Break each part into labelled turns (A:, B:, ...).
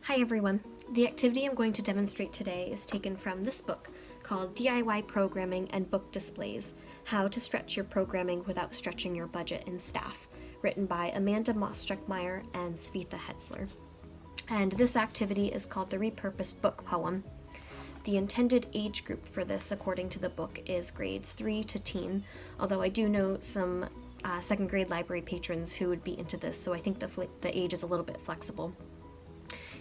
A: Hi everyone. The activity I'm going to demonstrate today is taken from this book called DIY Programming and Book Displays: How to Stretch Your Programming Without Stretching Your Budget and Staff, written by Amanda Struckmeyer and Svetha Hetzler. And this activity is called the Repurposed book poem. The intended age group for this, according to the book, is grades 3 to teen, although I do know some second grade library patrons who would be into this, so I think the age is a little bit flexible.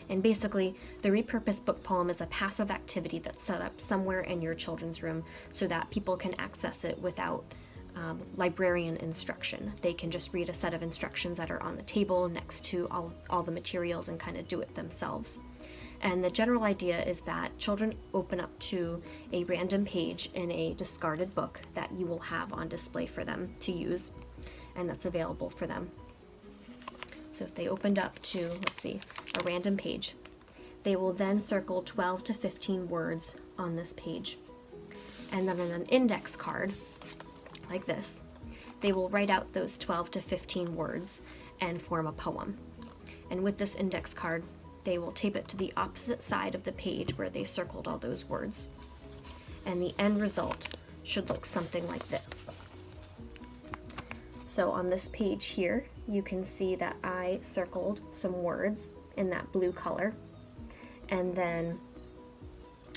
A: And basically, the repurposed book poem is a passive activity that's set up somewhere in your children's room so that people can access it without librarian instruction. They can just read a set of instructions that are on the table next to all the materials and kind of do it themselves. And the general idea is that children open up to a random page in a discarded book that you will have on display for them to use, and that's available for them. So if they opened up to, let's see, a random page, they will then circle 12 to 15 words on this page. And then on an index card, like this, they will write out those 12 to 15 words and form a poem. And with this index card, they will tape it to the opposite side of the page where they circled all those words. And the end result should look something like this. So on this page here, you can see that I circled some words in that blue color, and then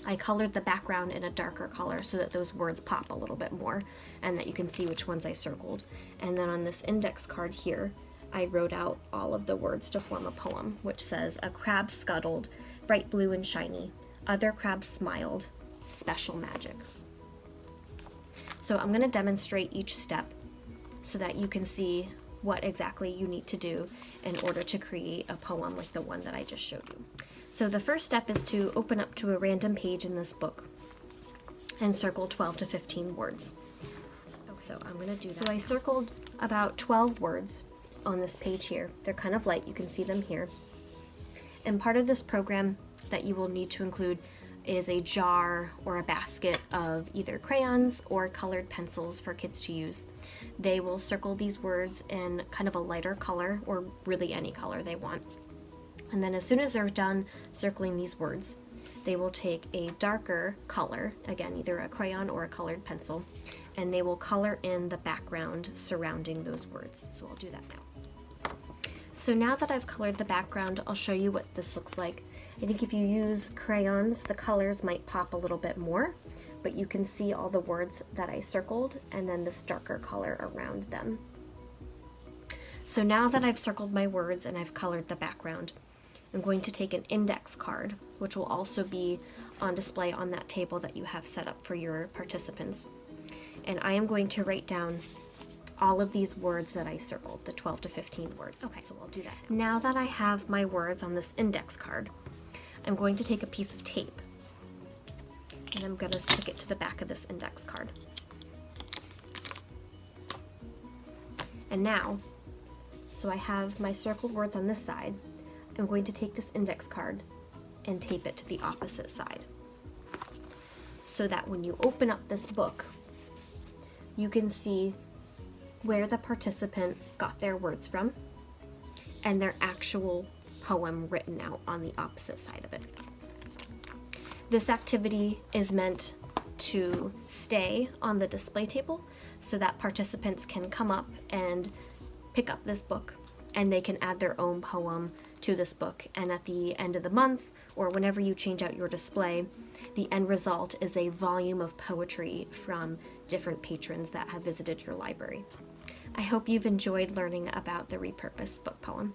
A: I colored the background in a darker color so that those words pop a little bit more and that you can see which ones I circled. And then on this index card here, I wrote out all of the words to form a poem, which says, "A crab scuttled, bright blue and shiny. Other crabs smiled, special magic." So I'm going to demonstrate each step so that you can see what exactly you need to do in order to create a poem like the one that I just showed you. So the first step is to open up to a random page in this book and circle 12 to 15 words. So I'm going to do that. So I circled about 12 words on this page here. They're kind of light, you can see them here. And part of this program that you will need to include is a jar or a basket of either crayons or colored pencils for kids to use. They will circle these words in kind of a lighter color, or really any color they want. And then as soon as they're done circling these words, they will take a darker color, again either a crayon or a colored pencil, and they will color in the background surrounding those words. So I'll do that now. So now that I've colored the background, I'll show you what this looks like. I think if you use crayons, the colors might pop a little bit more, but you can see all the words that I circled and then this darker color around them. So now that I've circled my words and I've colored the background, I'm going to take an index card, which will also be on display on that table that you have set up for your participants. And I am going to write down all of these words that I circled, the 12 to 15 words. Okay, so I'll do that now. Now that I have my words on this index card, I'm going to take a piece of tape and I'm going to stick it to the back of this index card. And now, so I have my circled words on this side, I'm going to take this index card and tape it to the opposite side so that when you open up this book, you can see where the participant got their words from and their actual poem written out on the opposite side of it. This activity is meant to stay on the display table so that participants can come up and pick up this book and they can add their own poem to this book. And at the end of the month, or whenever you change out your display, the end result is a volume of poetry from different patrons that have visited your library. I hope you've enjoyed learning about the repurposed book poem.